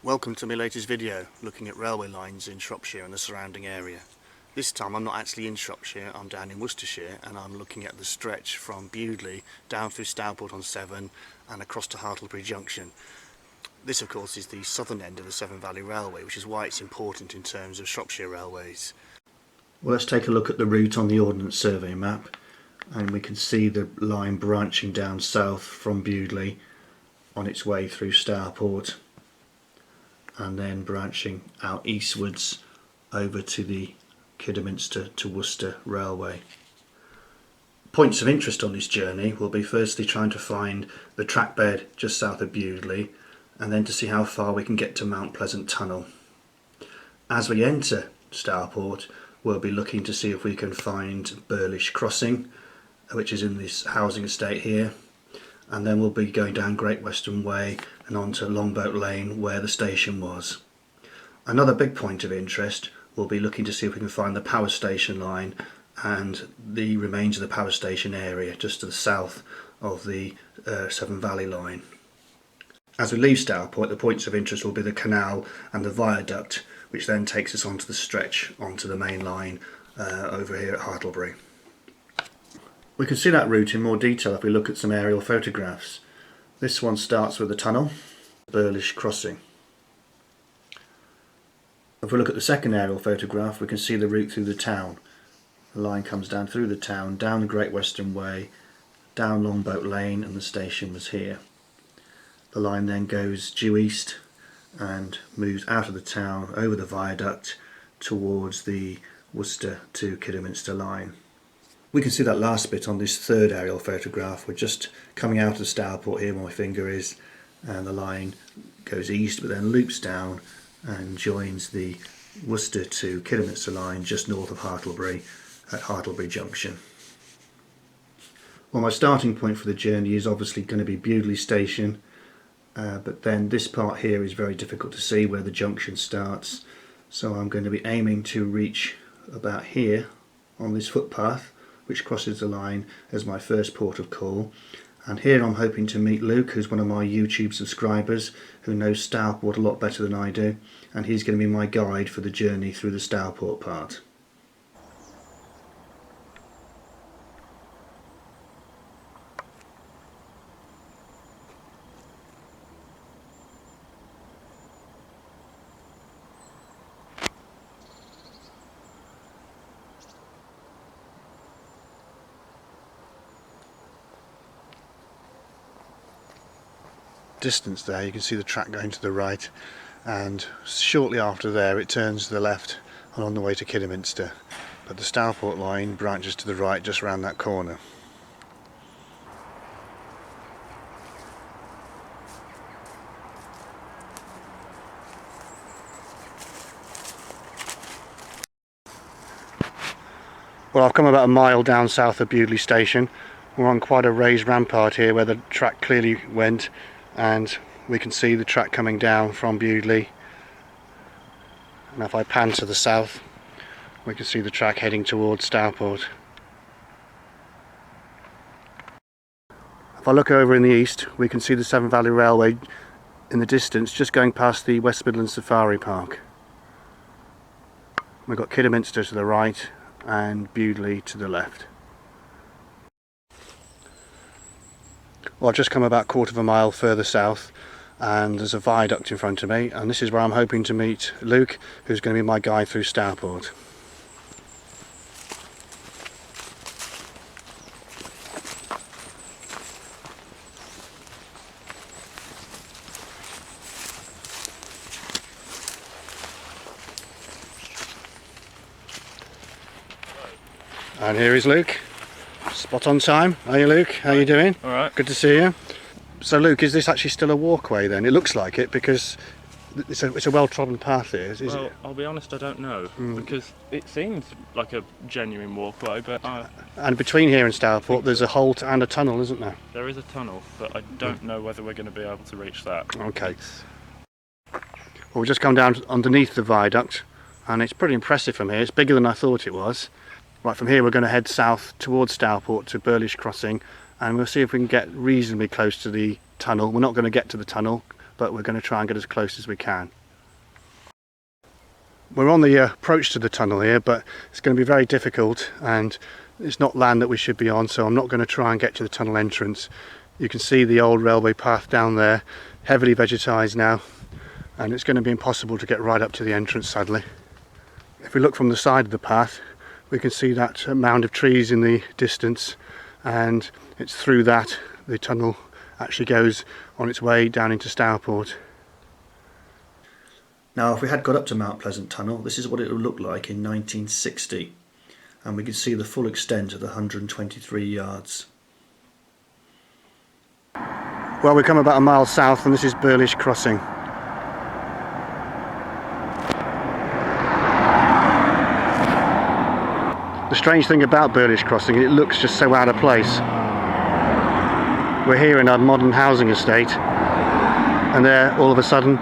Welcome to my latest video looking at railway lines in Shropshire and the surrounding area. This time I'm not actually in Shropshire, I'm down in Worcestershire and I'm looking at the stretch from Bewdley down through Stourport on Severn and across to Hartlebury Junction. This of course is the southern end of the Severn Valley Railway, which is why it's important in terms of Shropshire railways. Well, let's take a look at the route on the Ordnance Survey map, and we can see the line branching down south from Bewdley on its way through Stourport and then branching out eastwards over to the Kidderminster to Worcester railway. Points of interest on this journey will be firstly trying to find the track bed just south of Bewdley, and then to see how far we can get to Mount Pleasant Tunnel. As we enter Stourport, we'll be looking to see if we can find Birlish Crossing, which is in this housing estate here, and then we'll be going down Great Western Way and onto Longboat Lane where the station was. Another big point of interest, we'll be looking to see if we can find the power station line and the remains of the power station area just to the south of the Severn Valley line. As we leave Stourport, the points of interest will be the canal and the viaduct, which then takes us onto the stretch onto the main line over here at Hartlebury. We can see that route in more detail if we look at some aerial photographs. This one starts with the tunnel, Birlish Crossing. If we look at the second aerial photograph, we can see the route through the town. The line comes down through the town, down the Great Western Way, down Longboat Lane, and the station was here. The line then goes due east and moves out of the town over the viaduct towards the Worcester to Kidderminster line. We can see that last bit on this third aerial photograph. We're just coming out of Stourport here where my finger is, and the line goes east but then loops down and joins the Worcester to Kidderminster line just north of Hartlebury at Hartlebury Junction. Well, my starting point for the journey is obviously going to be Bewdley Station, but then this part here is very difficult to see where the junction starts, so I'm going to be aiming to reach about here on this footpath which crosses the line as my first port of call. And here I'm hoping to meet Luke, who's one of my YouTube subscribers who knows Stourport a lot better than I do, and he's going to be my guide for the journey through the Stourport part. Distance there, you can see the track going to the right, and shortly after there it turns to the left and on the way to Kidderminster, but the Stourport line branches to the right just round that corner. Well, I've come about a mile down south of Bewdley Station. We're on quite a raised rampart here where the track clearly went, and we can see the track coming down from Bewdley, and if I pan to the south we can see the track heading towards Stourport. If I look over in the east we can see the Severn Valley Railway in the distance just going past the West Midlands Safari Park. We've got Kidderminster to the right and Bewdley to the left. Well, I've just come about a quarter of a mile further south and there's a viaduct in front of me, and this is where I'm hoping to meet Luke, who's going to be my guide through Stourport. And here is Luke. Spot on time. Are you, Luke? How are you doing? Alright. Good to see you. So Luke, is this actually still a walkway then? It looks like it because it's a well-trodden path here, is Well, it? I'll be honest, I don't know, because it seems like a genuine walkway, but And between here and Stourport there's a halt and a tunnel, isn't there? there is a tunnel, but I don't know whether we're going to be able to reach that. Okay. Well, we've just come down underneath the viaduct and it's pretty impressive from here. It's bigger than I thought it was. Right, from here we're going to head south towards Stourport to Birlish Crossing, and we'll see if we can get reasonably close to the tunnel. We're not going to get to the tunnel, but we're going to try and get as close as we can. We're on the approach to the tunnel here, but it's going to be very difficult and it's not land that we should be on, so I'm not going to try and get to the tunnel entrance. You can see the old railway path down there, heavily vegetised now, and it's going to be impossible to get right up to the entrance, sadly. If we look from the side of the path, we can see that mound of trees in the distance, and it's through that the tunnel actually goes on its way down into Stourport. Now, if we had got up to Mount Pleasant Tunnel, this is what it would look like in 1960, and we can see the full extent of the 123 yards. Well, we come about a mile south and this is Birlish Crossing. The strange thing about Birlish Crossing, it looks just so out of place. We're here in a modern housing estate, and there all of a sudden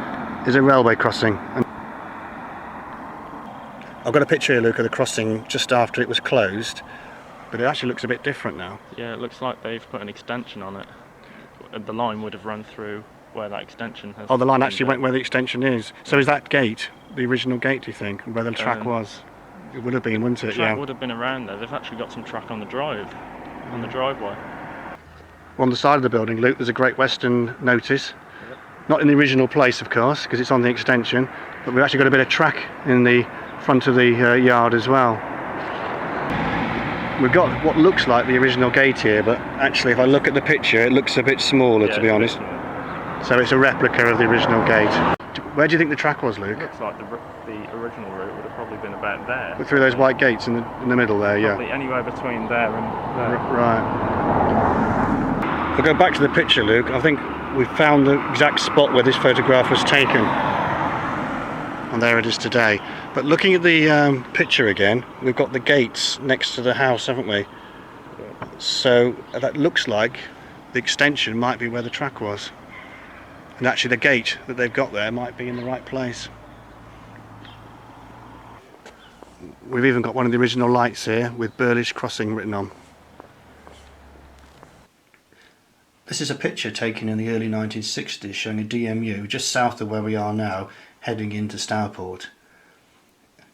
is a railway crossing. I've got a picture here, Luke, of the crossing just after it was closed, but it actually looks a bit different now. Yeah, it looks like they've put an extension on it. The line would have run through where that extension has. Oh, the line actually went where the extension is. So is that gate the original gate, do you think, where the track was? It would have been, wouldn't it? The track would have been around there. They've actually got some track on the drive, on the driveway. On the side of the building, Luke, there's a Great Western notice. Yep. Not in the original place, of course, because it's on the extension, but we've actually got a bit of track in the front of the yard as well. We've got what looks like the original gate here, but actually if I look at the picture it looks a bit smaller, to be honest. So it's a replica of the original gate. Where do you think the track was, Luke? It looks like the original route would have probably been about there. Through those white gates in the middle there, probably anywhere between there and there. Right. If I go back to the picture, Luke, I think we've found the exact spot where this photograph was taken. And there it is today. But looking at the picture again, we've got the gates next to the house, haven't we? So that looks like the extension might be where the track was. And actually the gate that they've got there might be in the right place. We've even got one of the original lights here with Birlish Crossing written on. This is a picture taken in the early 1960s showing a DMU just south of where we are now, heading into Stourport.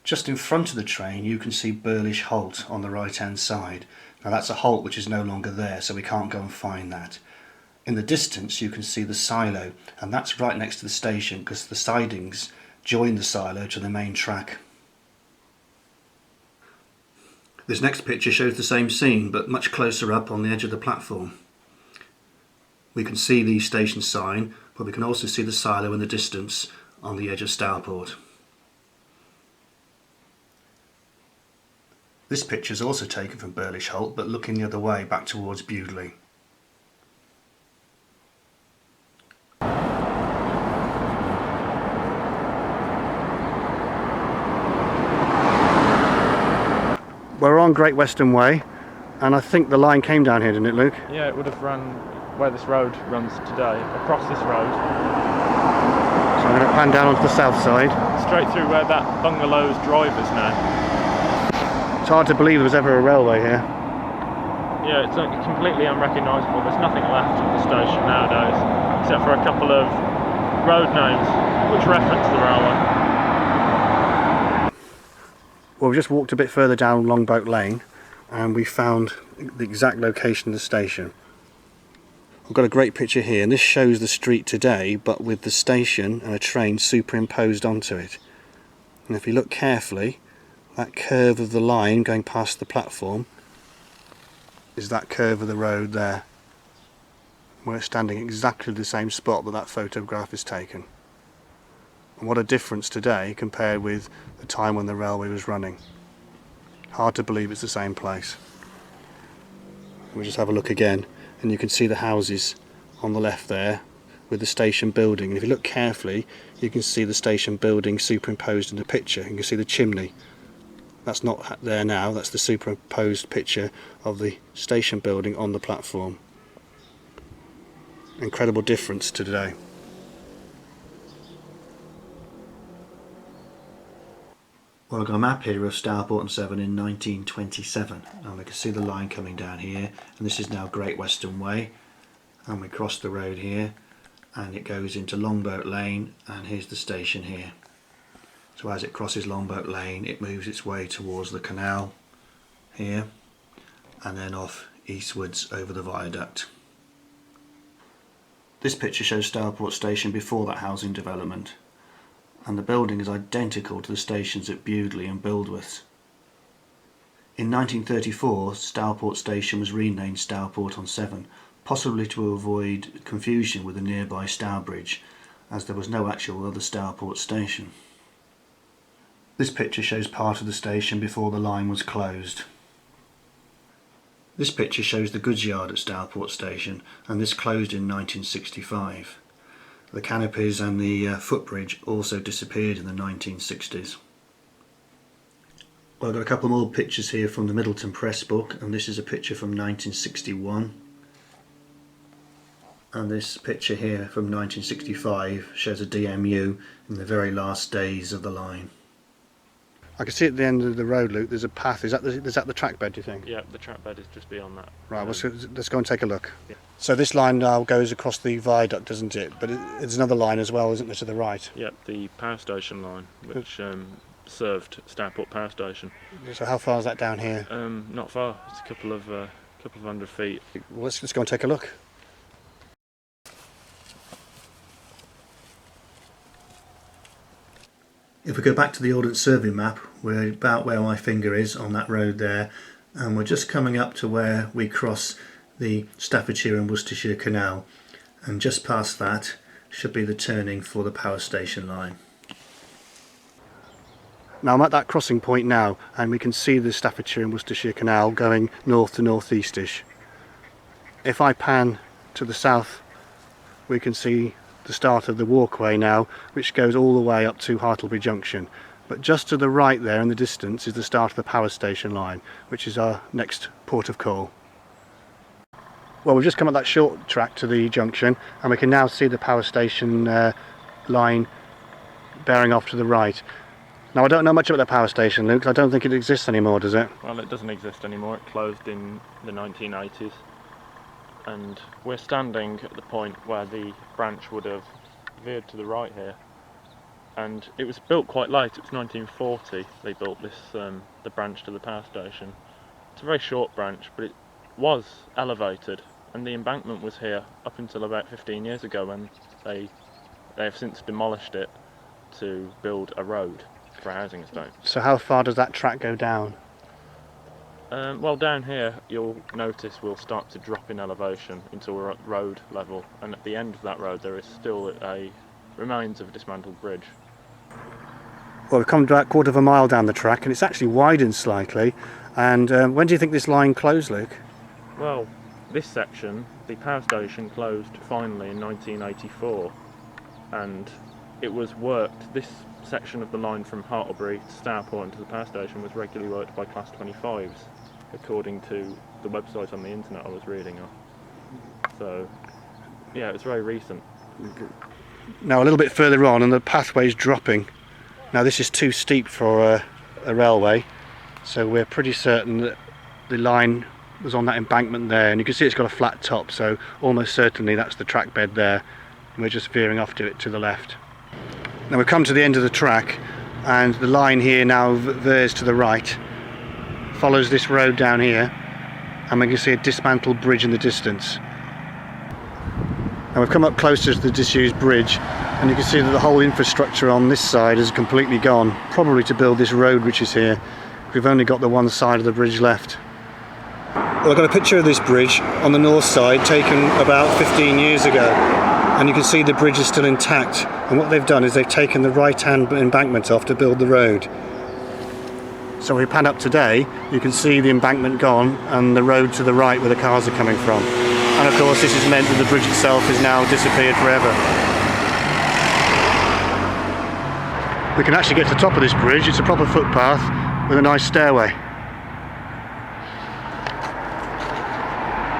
Just in front of the train you can see Birlish Halt on the right hand side. Now that's a halt which is no longer there, so we can't go and find that. In the distance you can see the silo, and that's right next to the station because the sidings join the silo to the main track. This next picture shows the same scene but much closer up on the edge of the platform. We can see the station sign, but we can also see the silo in the distance on the edge of Stourport. This picture is also taken from Birlish Halt, but looking the other way, back towards Bewdley. We're on Great Western Way, and I think the line came down here, didn't it, Luke? Yeah, it would have run where this road runs today, across this road. So I'm going to pan down onto the south side. Straight through where that bungalow's drive is now. It's hard to believe there was ever a railway here. Yeah, it's completely unrecognisable. There's nothing left of the station nowadays, except for a couple of road names which reference the railway. Well, we've just walked a bit further down Longboat Lane and we found the exact location of the station. I've got a great picture here, and this shows the street today but with the station and a train superimposed onto it. And if you look carefully, that curve of the line going past the platform is that curve of the road there. We're standing exactly the same spot that photograph is taken. And what a difference today compared with the time when the railway was running. Hard to believe it's the same place. We'll just have a look again, and you can see the houses on the left there with the station building. And if you look carefully, you can see the station building superimposed in the picture. You can see the chimney. That's not there now, that's the superimposed picture of the station building on the platform. Incredible difference to today. Well, I've got a map here of Stourport and Severn in 1927, and we can see the line coming down here, and this is now Great Western Way, and we cross the road here and it goes into Longboat Lane, and here's the station here. So as it crosses Longboat Lane, it moves its way towards the canal here and then off eastwards over the viaduct. This picture shows Stourport station before that housing development, and the building is identical to the stations at Bewdley and Buildworth. In 1934, Stourport station was renamed Stourport on Severn, possibly to avoid confusion with the nearby Stourbridge, as there was no actual other Stourport station. This picture shows part of the station before the line was closed. This picture shows the goods yard at Stourport station, and this closed in 1965. The canopies and the footbridge also disappeared in the 1960s. Well, I've got a couple more pictures here from the Middleton Press book, and this is a picture from 1961. And this picture here from 1965 shows a DMU in the very last days of the line. I can see at the end of the road, Luke, there's a path. Is that the track bed, do you think? Yeah, the track bed is just beyond that. Right, let's go and take a look. Yeah. So this line now goes across the viaduct, doesn't it? But there's another line as well, isn't there, to the right? Yeah, the power station line, which served Stourport Power Station. So how far is that down here? Not far. It's a couple of hundred feet. Well, let's go and take a look. If we go back to the Ordnance Survey map, we're about where my finger is on that road there, and we're just coming up to where we cross the Staffordshire and Worcestershire Canal, and just past that should be the turning for the power station line. Now I'm at that crossing point now, and we can see the Staffordshire and Worcestershire Canal going north to northeastish. If I pan to the south, we can see the start of the walkway now, which goes all the way up to Hartlebury Junction. But just to the right there in the distance is the start of the power station line, which is our next port of call. Well, we've just come up that short track to the junction, and we can now see the power station line bearing off to the right. Now I don't know much about the power station, Luke. I don't think it exists anymore, does it? Well, it doesn't exist anymore. It closed in the 1980s. And we're standing at the point where the branch would have veered to the right here, and it was built quite late. It was 1940 they built this the branch to the power station. It's a very short branch, but it was elevated, and the embankment was here up until about 15 years ago, when they have since demolished it to build a road for a housing estate. So how far does that track go down? Well, down here you'll notice we'll start to drop in elevation into a road level, and at the end of that road there is still remains of a dismantled bridge. Well, we've come about a quarter of a mile down the track, and it's actually widened slightly. And when do you think this line closed, Luke? Well, this section, the power station, closed finally in 1984, and it was worked. This section of the line from Hartlebury to Stourport and to the power station was regularly worked by Class 25s, according to the website on the internet I was reading on. So, yeah, it's very recent. Now a little bit further on, and the pathway's dropping. Now this is too steep for a railway, so we're pretty certain that the line was on that embankment there, and you can see it's got a flat top, so almost certainly that's the track bed there, and we're just veering off to it to the left. Now we've come to the end of the track, and the line here now veers to the right, follows this road down here, and we can see a dismantled bridge in the distance. Now we've come up closer to the disused bridge, and you can see that the whole infrastructure on this side is completely gone, probably to build this road which is here. We've only got the one side of the bridge left. Well, I've got a picture of this bridge on the north side taken about 15 years ago, and you can see the bridge is still intact, and what they've done is they've taken the right hand embankment off to build the road. So if we pan up today, you can see the embankment gone and the road to the right where the cars are coming from. And of course this has meant that the bridge itself has now disappeared forever. We can actually get to the top of this bridge. It's a proper footpath with a nice stairway.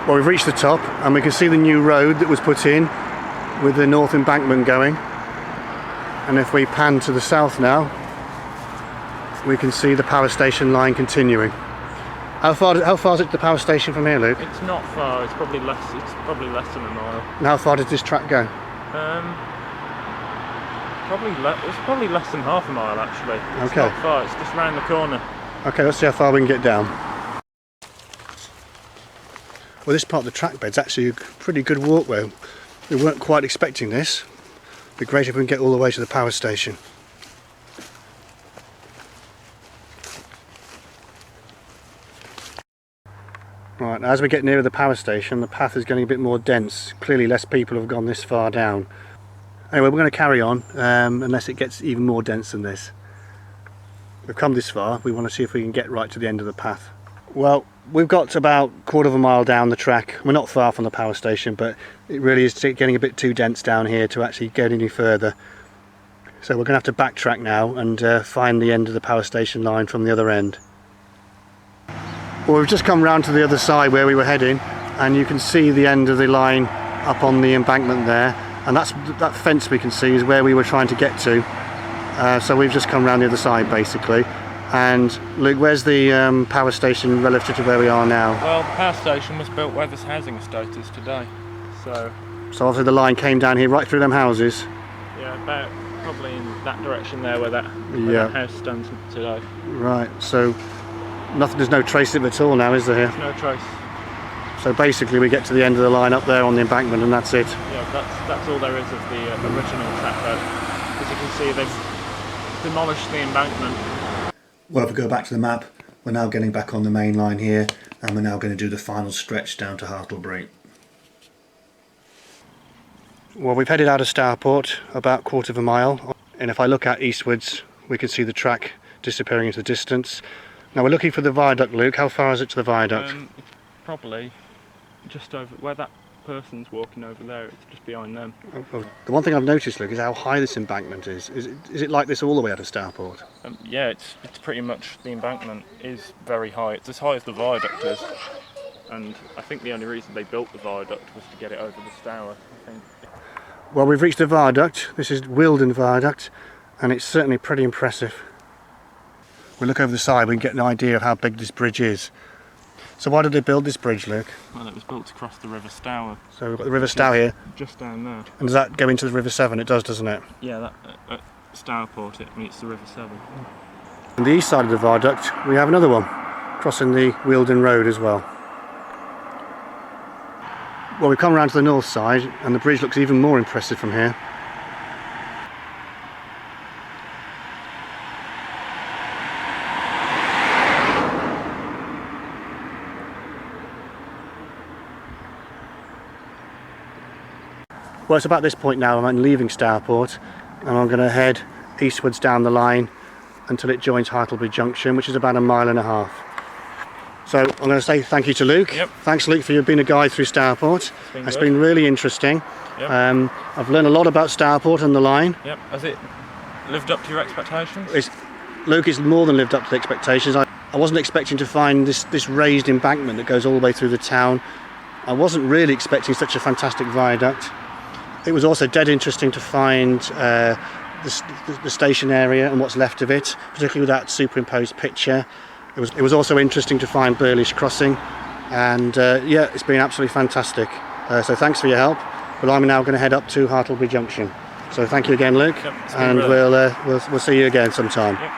Well, we've reached the top, and we can see the new road that was put in with the north embankment going. And if we pan to the south now, we can see the power station line continuing. How far is it to the power station from here, Luke? It's not far. It's probably less than a mile. And how far does this track go? It's probably less than half a mile actually. It's Okay. not far. It's just round the corner. Okay, let's see how far we can get down. Well, this part of the track bed's actually a pretty good walkway. We weren't quite expecting this. It'd be great if we can get all the way to the power station. Right, as we get nearer the power station, the path is getting a bit more dense. Clearly less people have gone this far down. Anyway, we're going to carry on unless it gets even more dense than this. We've come this far, we want to see if we can get right to the end of the path. Well, we've got about a quarter of a mile down the track. We're not far from the power station, but it really is getting a bit too dense down here to actually get any further. So we're going to have to backtrack now and find the end of the power station line from the other end. Well, we've just come round to the other side where we were heading, and you can see the end of the line up on the embankment there, and that fence we can see is where we were trying to get to. So we've just come round the other side basically. And Luke, where's the power station relative to where we are now? Well, the power station was built where this housing estate is today. So obviously the line came down here right through them houses. Yeah, about probably in that direction there where that house stands today. Right, so there's no trace of it at all now, is there here? There's no trace. So basically we get to the end of the line up there on the embankment and that's it. Yeah, that's all there is of the original track bed. As you can see, they've demolished the embankment. Well, if we go back to the map, we're now getting back on the main line here, and we're now going to do the final stretch down to Hartlebury. Well, we've headed out of Stourport about a quarter of a mile, and if I look out eastwards we can see the track disappearing into the distance. Now we're looking for the viaduct, Luke. How far is it to the viaduct? Probably just over where that person's walking over there. It's just behind them. The one thing I've noticed, Luke, is how high this embankment is. Is it like this all the way out of Stourport? Yeah, it's pretty much, the embankment is very high. It's as high as the viaduct is, and I think the only reason they built the viaduct was to get it over the Stour, I think. Well, we've reached the viaduct. This is Bewdley viaduct, and it's certainly pretty impressive. We look over the side, we can get an idea of how big this bridge is. So why did they build this bridge, Luke? Well, it was built to cross the River Stour. So we've got the River Stour here. Just down there. And does that go into the River Severn? It does, doesn't it? Yeah, that at Stourport it meets the River Severn. On the east side of the viaduct we have another one, crossing the Bewdley Road as well. Well, we've come around to the north side and the bridge looks even more impressive from here. Well, it's about this point now I'm leaving Stourport and I'm going to head eastwards down the line until it joins Hartlebury Junction, which is about a mile and a half. So I'm going to say thank you to Luke. Yep. Thanks, Luke, for you being a guide through Stourport. It's been really interesting. Yep. I've learned a lot about Stourport and the line. Yep. Has it lived up to your expectations? Luke has more than lived up to the expectations. I wasn't expecting to find this raised embankment that goes all the way through the town. I wasn't really expecting such a fantastic viaduct. It was also dead interesting to find the station area and what's left of it, particularly with that superimposed picture. It was also interesting to find Burlish Crossing, and yeah, it's been absolutely fantastic. So thanks for your help. But I'm now going to head up to Hartlebury Junction. So thank you again, Luke, and we'll see you again sometime. Yep.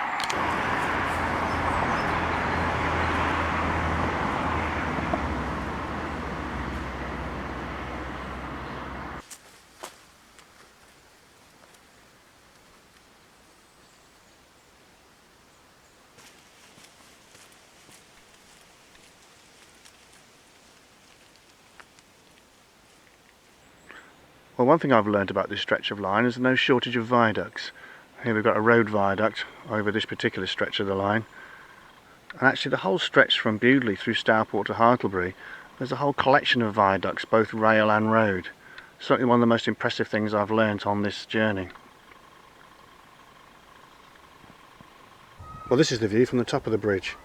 Well, one thing I've learned about this stretch of line is there's no shortage of viaducts. Here we've got a road viaduct over this particular stretch of the line. And actually the whole stretch from Bewdley through Stourport to Hartlebury, there's a whole collection of viaducts, both rail and road. Certainly one of the most impressive things I've learnt on this journey. Well, this is the view from the top of the bridge.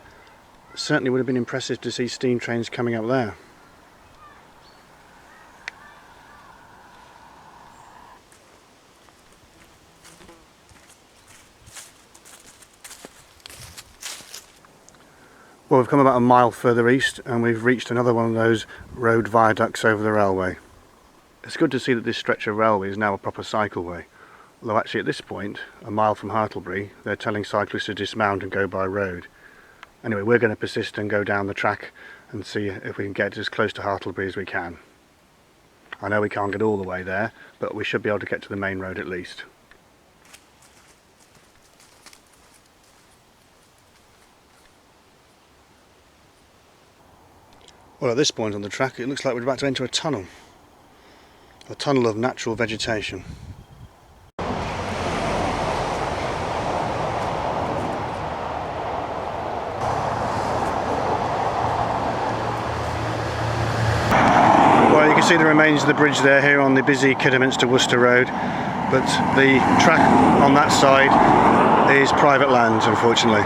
It certainly would have been impressive to see steam trains coming up there. Well, we've come about a mile further east and we've reached another one of those road viaducts over the railway. It's good to see that this stretch of railway is now a proper cycleway. Although actually at this point, a mile from Hartlebury, they're telling cyclists to dismount and go by road. Anyway, we're going to persist and go down the track and see if we can get as close to Hartlebury as we can. I know we can't get all the way there, but we should be able to get to the main road at least. Well, at this point on the track it looks like we're about to enter a tunnel of natural vegetation. Well, you can see the remains of the bridge there here on the busy Kidderminster Worcester road, but the track on that side is private land, unfortunately.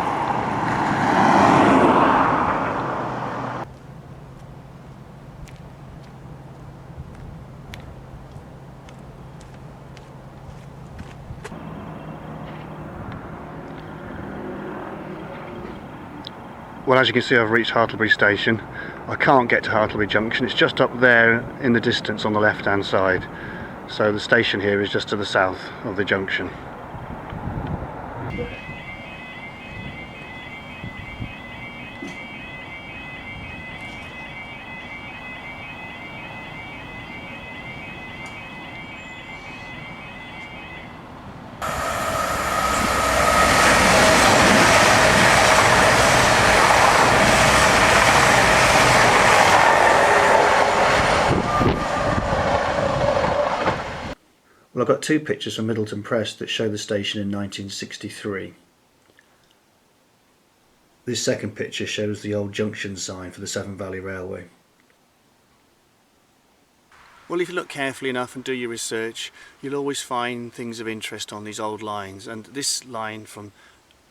Well, as you can see, I've reached Hartlebury station. I can't get to Hartlebury Junction, it's just up there in the distance on the left hand side. So the station here is just to the south of the junction. Well, I've got two pictures from Middleton Press that show the station in 1963. This second picture shows the old junction sign for the Severn Valley Railway. Well, if you look carefully enough and do your research, you'll always find things of interest on these old lines, and this line from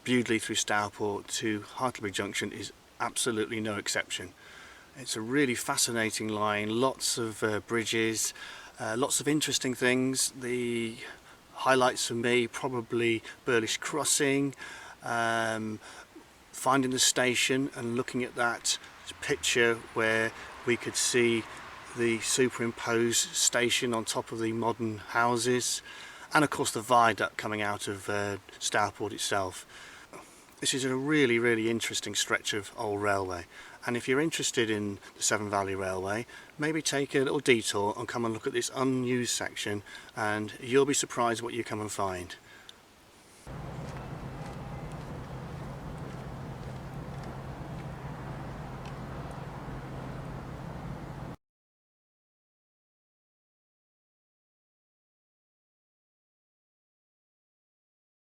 Bewdley through Stourport to Hartlebury Junction is absolutely no exception. It's a really fascinating line, lots of bridges, lots of interesting things. The highlights for me probably Burlish Crossing, finding the station and looking at that picture where we could see the superimposed station on top of the modern houses, and of course the viaduct coming out of Stourport itself. This is a really interesting stretch of old railway, and if you're interested in the Severn Valley Railway, maybe take a little detour and come and look at this unused section, and you'll be surprised what you come and find.